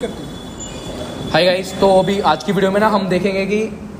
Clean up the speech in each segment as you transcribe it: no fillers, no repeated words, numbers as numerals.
Hi guys, तो अभी आज की वीडियो में ना हम देखेंगे कि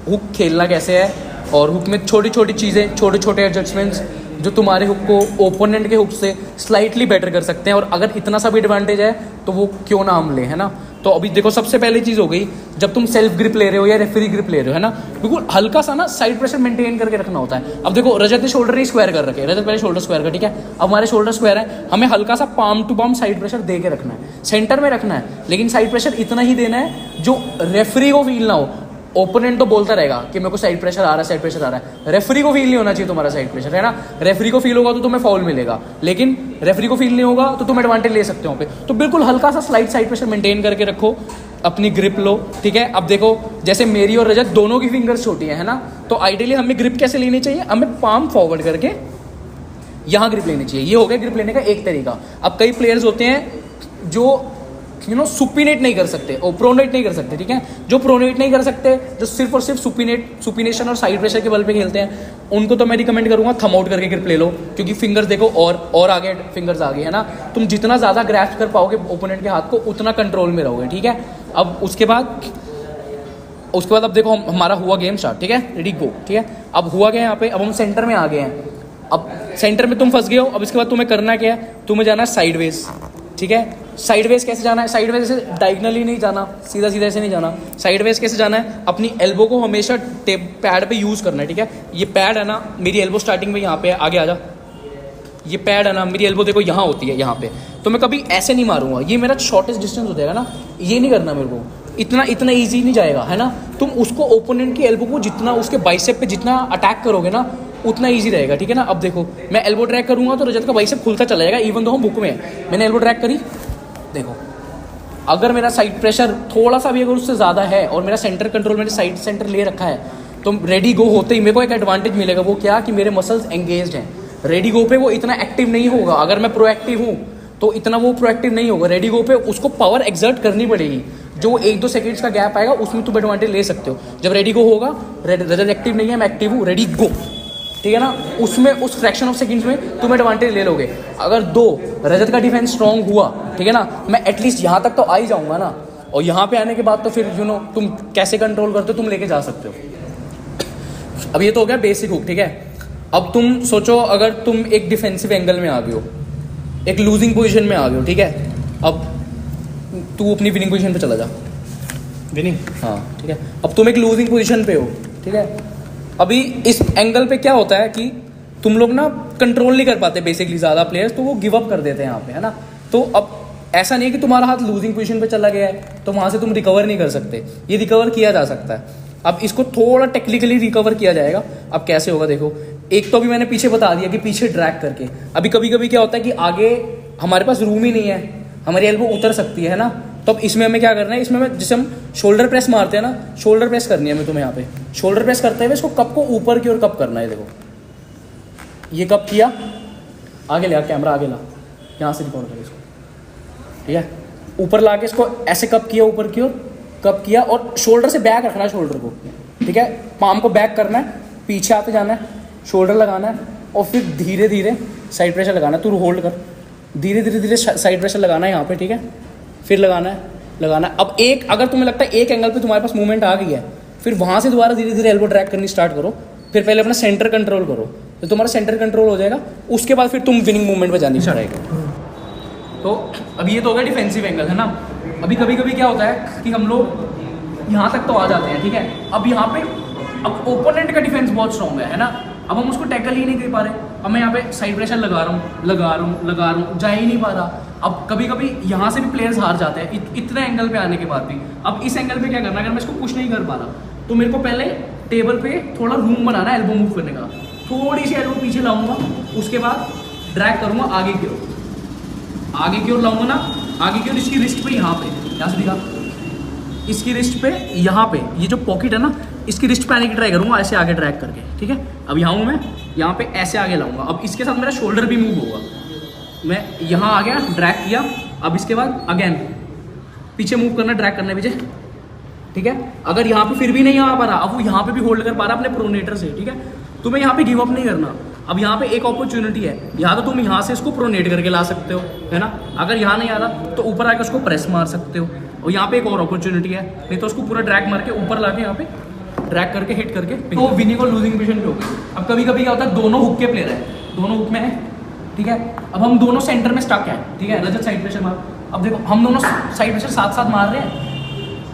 हुक खेलना कैसे है और हुक में छोटी छोटी चीज़ें, छोटे छोटे एडजस्टमेंट्स जो तुम्हारे हुक को ओपोनेंट के हुक से स्लाइटली बेटर कर सकते हैं। और अगर इतना सा भी एडवांटेज है तो वो क्यों ना हम ले, है ना। तो अभी देखो, सबसे पहली चीज़ हो गई, जब तुम सेल्फ ग्रिप ले रहे हो या रेफरी ग्रिप ले रहे हो, है ना, बिल्कुल हल्का सा ना साइड प्रेशर मेंटेन करके रखना होता है। अब देखो, रजत ने शोल्डर ही स्क्वायर कर रखे हैं, रजत पहले शोल्डर स्क्वायर कर, ठीक है। अब हमारे शोल्डर स्क्वायर है, हमें हल्का सा palm to palm side pressure दे के रखना है, सेंटर में रखना है, लेकिन साइड प्रेशर इतना ही देना है जो रेफरी को फील ना हो। ओपोनेंट तो बोलता रहेगा कि मेरे को साइड प्रेशर आ रहा है, साइड प्रेशर आ रहा है, रेफरी को फील नहीं होना चाहिए तुम्हारा साइड प्रेशर, है ना। रेफरी को फील होगा तो तुम्हें फाउल मिलेगा, लेकिन रेफरी को फील नहीं होगा तो तुम एडवांटेज ले सकते हो पे। तो बिल्कुल हल्का सा स्लाइड साइड प्रेशर मेंटेन करके रखो, अपनी ग्रिप लो, ठीक है। अब देखो, जैसे मेरी और रजत दोनों की फिंगर्स छोटी है ना, तो आइडियली हमें ग्रिप कैसे लेनी चाहिए, हमें पाम फॉरवर्ड करके यहाँ ग्रिप लेनी चाहिए। ये हो गया ग्रिप लेने का एक तरीका। अब कई प्लेयर्स होते हैं जो सुपिनेट नहीं कर सकते और प्रोनेट नहीं कर सकते, ठीक है। जो प्रोनेट नहीं कर सकते, जो सिर्फ और सिर्फ सुपिनेशन और साइड प्रेशर के बल पे खेलते हैं, उनको तो मैं रिकमेंड करूंगा थम आउट करके ग्रिप ले लो, क्योंकि फिंगर्स देखो और आगे फिंगर्स आगे, है ना। तुम जितना ज़्यादा ग्रैस्प कर पाओगे ओपोनेंट के हाथ को, उतना कंट्रोल में रहोगे, ठीक है। अब उसके बाद अब देखो, हमारा हुआ गेम स्टार्ट, ठीक है, रेडी गो, ठीक है। अब हुआ गया यहाँ पे, अब हम सेंटर में आ गए हैं। अब सेंटर में तुम फंस गए हो। अब इसके बाद तुम्हें करना क्या है, तुम्हें जाना है साइडवेज, ठीक है। साइडवेज कैसे जाना है, साइडवेज से डायगनली नहीं जाना, सीधा सीधा ऐसे नहीं जाना। साइडवेज कैसे जाना है, अपनी एल्बो को हमेशा पैड पे यूज़ करना है, ठीक है। ये पैड है ना, मेरी एल्बो स्टार्टिंग में यहाँ पे है, आगे आ जा। ये पैड है ना, मेरी एल्बो देखो यहाँ होती है, यहाँ पे। तो मैं कभी ऐसे नहीं मारूंगा, ये मेरा शॉर्टेस्ट डिस्टेंस हो जाएगा ना, ये नहीं करना मेरे को। इतना ईजी नहीं जाएगा, है ना। तुम उसको ओपोनेंट की एल्बो को जितना उसके बाइसेप पे जितना अटैक करोगे ना, उतना ईजी रहेगा, ठीक है ना। अब देखो, मैं एल्बो ट्रैक करूंगा तो रजत का बाइसेप खुलता चला जाएगा, इवन दो हम बुक में है। मैंने एल्बो ट्रैक करी, देखो, अगर मेरा साइड प्रेशर थोड़ा सा भी अगर उससे ज़्यादा है और मेरा सेंटर कंट्रोल, मैंने साइड सेंटर ले रखा है, तो रेडी गो होते ही मेरे को एक एडवांटेज मिलेगा। वो क्या, कि मेरे मसल्स एंगेज्ड हैं। रेडी गो पे वो इतना एक्टिव नहीं होगा। अगर मैं प्रोएक्टिव हूँ तो इतना वो प्रोएक्टिव नहीं होगा। रेडी गो पे उसको पावर एक्सर्ट करनी पड़ेगी। जो 1-2 सेकेंड्स का गैप आएगा, उसमें तुम एडवांटेज ले सकते हो। जब रेडी गो होगा, रजत एक्टिव नहीं है, मैं एक्टिव हूँ, रेडी गो, ठीक है ना, उसमें उस फ्रैक्शन ऑफ सेकंड्स में तुम एडवांटेज ले लोगे। अगर रजत का डिफेंस स्ट्रांग हुआ, ठीक है ना, मैं एटलीस्ट यहाँ तक तो आ ही जाऊंगा ना। और यहाँ पे आने के बाद तो फिर तुम कैसे कंट्रोल करते हो, तुम लेके जा सकते हो। अब ये तो हो गया बेसिक हुक, ठीक है। अब तुम सोचो, अगर तुम एक डिफेंसिव एंगल में आ गए हो, एक लूजिंग पोजिशन में आ गए हो, ठीक है। अब तू अपनी विनिंग पोजिशन पे चला जा, विनिंग, हाँ, ठीक है। अब तुम एक लूजिंग पोजिशन पे हो, ठीक है। अभी इस एंगल पे क्या होता है कि तुम लोग ना कंट्रोल नहीं कर पाते बेसिकली, ज़्यादा प्लेयर्स, तो वो गिव अप कर देते हैं यहाँ पे, है ना। तो अब ऐसा नहीं है कि तुम्हारा हाथ लूजिंग पोजीशन पे चला गया है तो वहाँ से तुम रिकवर नहीं कर सकते, ये रिकवर किया जा सकता है। अब इसको थोड़ा टेक्निकली रिकवर किया जाएगा। अब कैसे होगा देखो, एक तो अभी मैंने पीछे बता दिया कि पीछे ड्रैग करके। अभी कभी कभी क्या होता है कि आगे हमारे पास रूम ही नहीं है, हमारी एल्बो उतर सकती है ना। तो अब इसमें हमें क्या करना है, इसमें जैसे हम शोल्डर प्रेस मारते हैं ना, शोल्डर प्रेस करनी है हमें। तुम्हें यहाँ पे शोल्डर प्रेस करते हुए इसको कप को ऊपर की ओर कप करना है। देखो, ये कप किया, आगे ले, कैमरा आगे ला, यहाँ से रिकॉर्ड करें इसको, ठीक है। ऊपर ला के इसको ऐसे कप किया, ऊपर की ओर कप किया, और शोल्डर से बैक रखना है शोल्डर को, ठीक है। पाम को बैक करना है, पीछे आते जाना है, शोल्डर लगाना है, और फिर धीरे धीरे साइड प्रेशर लगाना है। तू होल्ड कर, धीरे धीरे साइड प्रेशर लगाना है यहाँ पे, ठीक है। फिर लगाना है। अब एक, अगर तुम्हें लगता है एक एंगल पे तुम्हारे पास मूवमेंट आ गई है, फिर वहाँ से दोबारा धीरे धीरे एल्बो ट्रैक करनी स्टार्ट करो। फिर पहले अपना सेंटर कंट्रोल करो, तो तुम्हारा सेंटर कंट्रोल हो जाएगा, उसके बाद फिर तुम विनिंग मूवमेंट पे जानी चाहिए। तो अब ये तो हो गया डिफेंसिव एंगल, है ना। अभी कभी कभी क्या होता है कि हम लोग यहाँ तक तो आ जाते हैं, ठीक है। अब यहाँ पे अब ओपोनेंट का डिफेंस बहुत स्ट्रॉन्ग है ना। अब हम उसको टैकल ही नहीं कर पा रहे। अब मैं यहाँ पे साइड प्रेशर लगा रहा हूँ, जा ही नहीं पा रहा। अब कभी कभी यहाँ से भी प्लेयर्स हार जाते हैं इतने एंगल पे आने के बाद भी। अब इस एंगल पे क्या करना है, अगर मैं इसको पुश नहीं कर पा रहा तो मेरे को पहले टेबल पे थोड़ा रूम बनाना है एल्बो मूव करने का। थोड़ी सी एल्बो पीछे लाऊंगा, उसके बाद ड्रैग करूँगा आगे की ओर लाऊंगा ना, आगे की ओर। इसकी रिस्ट पे यहाँ से दिखा, इसकी रिस्ट पे यहाँ पे ये जो पॉकेट है ना, इसकी रिस्ट पे आने की ट्राई करूँगा, ऐसे आगे ड्रैग करके, ठीक है। अब यहाँ हूँ मैं, यहाँ पे ऐसे आगे लाऊंगा। अब इसके साथ मेरा शोल्डर भी मूव होगा। मैं यहाँ आ गया, ड्रैग किया। अब इसके बाद अगेन पीछे मूव करना, ड्रैग करना पीछे, ठीक है। अगर यहाँ पे फिर भी नहीं आ पा रहा, अब वो यहाँ पे भी होल्ड कर पा रहा अपने प्रोनेटर से, ठीक है। तुम्हें यहाँ पे गिव अप नहीं करना। अब यहाँ पे एक अपॉर्चुनिटी है, या तो तुम यहाँ से इसको प्रोनेट करके ला सकते हो, है ना। अगर यहाँ नहीं आ रहा तो ऊपर आकर उसको प्रेस मार सकते हो, और यहाँ पे एक और अपॉर्चुनिटी है, नहीं तो उसको पूरा ड्रैग मार के ऊपर ला के यहाँ पे ड्रैग करके हिट करके तो विनिंग और लूजिंग पोजीशन पे हो गई। अब कभी कभी क्या होता है, दोनों हुक के प्लेयर है, दोनों हुक में है, ठीक है। अब हम दोनों सेंटर में स्टक है, ठीक है। रजत साइड प्रेशर मार, अब देखो हम दोनों साइड प्रेशर साथ साथ मार रहे हैं,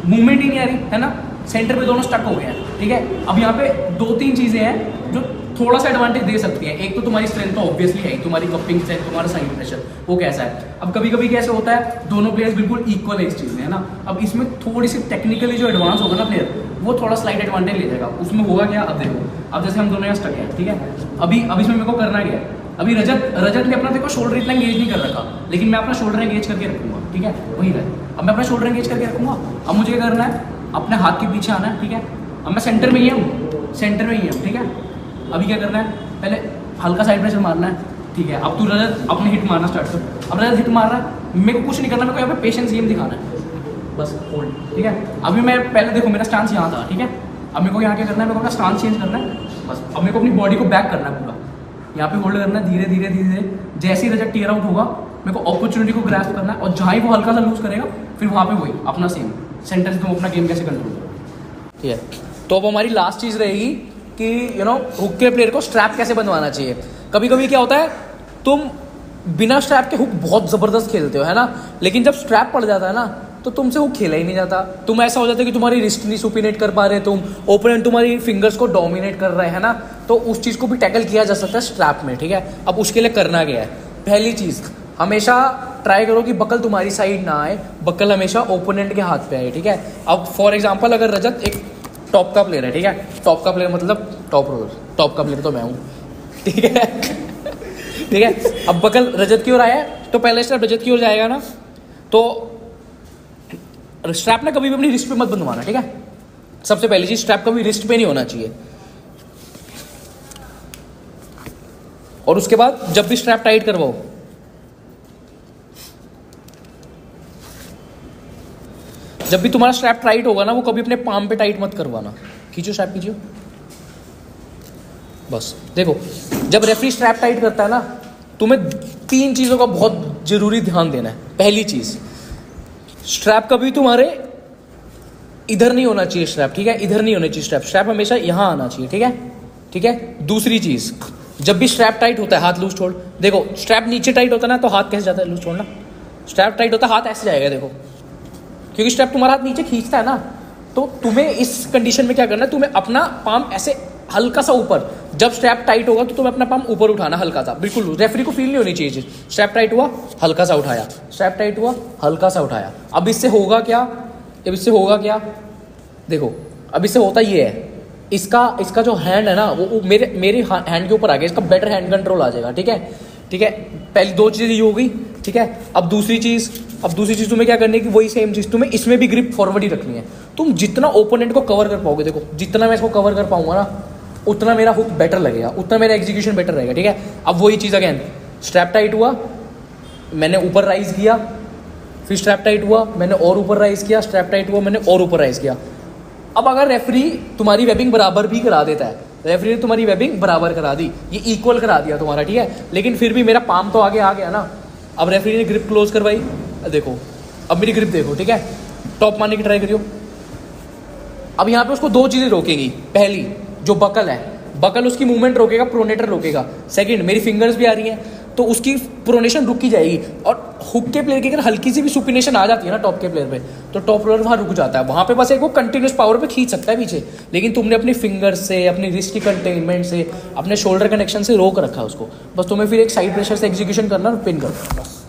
मूवमेंट ही नहीं आ रही है ना, सेंटर पे दोनों स्टक हो गए हैं, ठीक है। अब यहाँ पे 2-3 चीज़ें हैं जो थोड़ा सा एडवांटेज दे सकती है। एक तो तुम्हारी स्ट्रेंथ तो ऑब्वियसली है, तुम्हारी कपिंग स्ट्रेंथ, तुम्हारा साइड प्रेशर वो कैसा है। अब कभी कभी कैसे होता है, दोनों प्लेयर्स बिल्कुल इक्वल है इस चीज़ में, है ना। अब इसमें थोड़ी सी टेक्निकली जो एडवांस होगा ना प्लेयर, वो थोड़ा स्लाइड एडवांटेज ले जाएगा। उसमें होगा क्या, अब देखो, अब जैसे हम दोनों यहाँ स्टक हैं, ठीक है। अब इसमें मेरे को करना क्या है, अभी रजत ने अपना देखो शोल्डर इतना एंगेज नहीं कर रखा, लेकिन मैं अपना शोल्डर एंगेज करके रखूंगा, ठीक है, वही रहे। अब मैं अपना शोल्डर एंगेज करके रखूंगा। अब मुझे क्या करना है, अपने हाथ के पीछे आना है, ठीक है। अब मैं सेंटर में ही हूँ, सेंटर में ही हूँ, ठीक है। अभी क्या करना है, पहले हल्का साइड प्रेशर मारना है, ठीक है। अब तू रजत अपने हिट मारना स्टार्ट कर। अब रजत हिट मार रहा है, मेरे को कुछ नहीं करना, मेरे को यहाँ पे पेशेंस गेम दिखाना है, बस होल्ड, ठीक है। अभी मैं पहले देखो मेरा स्टांस यहाँ था, ठीक है। अब मेरे को यहाँ क्या करना है, मेरे को अपना स्टांस चेंज करना है, बस। अब मेरे को अपनी बॉडी को बैक करना है पूरा, यहाँ पे होल्ड करना है, धीरे धीरे धीरे धीरे। जैसे ही रजत टीयर आउट होगा, मेरे को अपॉर्चुनिटी को ग्रैस्प करना है, और जहाँ ही वो हल्का सा लूज करेगा, फिर वहाँ पे वही अपना सेम सेंटर से तुम अपना गेम कैसे कंट्रोल करो, ठीक है। तो अब हमारी लास्ट चीज़ रहेगी कि हुक के प्लेयर को स्ट्रैप कैसे बनवाना चाहिए। कभी कभी क्या होता है, तुम बिना स्ट्रैप के हुक बहुत ज़बरदस्त खेलते हो, है ना, लेकिन जब स्ट्रैप पड़ जाता है ना, तो तुमसे हुक खेला ही नहीं जाता। तुम ऐसा हो जाता है कि तुम्हारी रिस्ट नहीं सुपिनेट कर पा रहे, तुम ओपोनेंट तुम्हारी फिंगर्स को डोमिनेट कर रहे हैं ना। तो उस चीज़ को भी टैकल किया जा सकता है स्ट्रैप में, ठीक है। अब उसके लिए करना क्या है, पहली चीज़, हमेशा ट्राई करो कि बकल तुम्हारी साइड ना आए, बकल हमेशा ओपोनेंट के हाथ पे आए, ठीक है। अब फॉर एग्जाम्पल, अगर रजत एक टॉप का प्लेयर है, ठीक है, टॉप का प्लेयर मतलब टॉप रोलर, टॉप का प्लेयर तो मैं हूँ, ठीक है, ठीक है। अब बकल रजत की ओर आया है, तो पहले स्टेप रजत की ओर जाएगा ना, तो स्ट्रैप ना कभी भी अपनी रिस्ट पे मत बंधवाना, ठीक है। सबसे पहली चीज, स्ट्रैप कभी रिस्ट पे नहीं होना चाहिए। और उसके बाद जब भी स्ट्रैप टाइट करवाओ, जब भी तुम्हारा स्ट्रैप टाइट होगा ना, वो कभी अपने पाम पे टाइट मत करवाना। खींचो स्ट्रैप, खींचो, बस। देखो, जब रेफरी स्ट्रैप टाइट करता है ना, तुम्हें 3 चीज़ों का बहुत जरूरी ध्यान देना है। पहली चीज़, स्ट्रैप कभी तुम्हारे इधर नहीं होना चाहिए स्ट्रैप, ठीक है, इधर नहीं होना चाहिए स्ट्रैप, स्ट्रैप हमेशा यहाँ आना चाहिए, ठीक है, ठीक है। दूसरी चीज़, जब भी स्ट्रैप टाइट होता है, हाथ लूज छोड़। देखो, स्ट्रैप नीचे टाइट होता है ना, तो हाथ कैसे जाता है, लूज छोड़ना। स्ट्रैप टाइट होता है, हाथ ऐसे जाएगा, देखो, क्योंकि स्ट्रैप तुम्हारा हाथ नीचे खींचता है ना। तो तुम्हें इस कंडीशन में क्या करना है, तुम्हें अपना पाम ऐसे हल्का सा ऊपर, जब स्ट्रैप टाइट होगा तो तुम्हें अपना पाम ऊपर उठाना, हल्का सा, बिल्कुल। रेफरी को फील नहीं होनी चाहिए। स्ट्रैप टाइट हुआ, हल्का सा उठाया, स्ट्रैप टाइट हुआ, हल्का सा उठाया। अब इससे होगा क्या, अब इससे होगा क्या, देखो, अब इससे होता ये है, इसका जो हैंड है ना, वो मेरे हैंड के ऊपर आ गया, इसका बेटर हैंड कंट्रोल आ जाएगा, ठीक है, ठीक है। पहली 2 चीज़ें ये हो गई, ठीक है। अब दूसरी चीज़ तुम्हें क्या करनी है कि वही सेम चीज़ तुम्हें इसमें भी ग्रिप फॉरवर्ड ही रखनी है। तुम जितना ओपोनेंट को कवर कर पाओगे, देखो, जितना मैं इसको कवर कर पाऊंगा ना, उतना मेरा हुक बेटर लगेगा, उतना मेरा एग्जीक्यूशन बेटर रहेगा, ठीक है। अब वही चीज़ अगेन, स्ट्रैप टाइट हुआ, मैंने ऊपर राइज किया, फिर स्ट्रैप टाइट हुआ, मैंने और ऊपर राइज किया, स्ट्रैप टाइट हुआ, मैंने और ऊपर राइज किया। अब अगर रेफरी तुम्हारी वेबिंग बराबर भी करा देता है, रेफरी ने तुम्हारी वेबिंग बराबर करा दी, ये इक्वल करा दिया तुम्हारा, ठीक है, लेकिन फिर भी मेरा पाम तो आगे आ गया ना। अब रेफरी ने ग्रिप क्लोज करवाई, देखो, अब मेरी ग्रिप देखो, ठीक है, टॉप मारने की ट्राई करियो। अब यहाँ पे उसको 2 चीज़ें रोकेंगी। पहली, जो बकल है, बकल उसकी मूवमेंट रोकेगा, प्रोनेटर रोकेगा। सेकंड, मेरी फिंगर्स भी आ रही हैं, तो उसकी प्रोनेशन रुकी जाएगी। और हुक के प्लेयर की अगर हल्की सी भी सुपिनेशन आ जाती है ना टॉप के प्लेयर पे, तो टॉप प्लेयर वहाँ रुक जाता है। वहाँ पे बस एक वो कंटिन्यूस पावर पे खींच सकता है पीछे, लेकिन तुमने अपनी फिंगर्स से, अपनी रिस्ट की कंटेनमेंट से, अपने शोल्डर कनेक्शन से रोक रखा है उसको। बस तुम्हें फिर एक साइड प्रेशर से एग्जीक्यूशन करना और पिन करना, बस।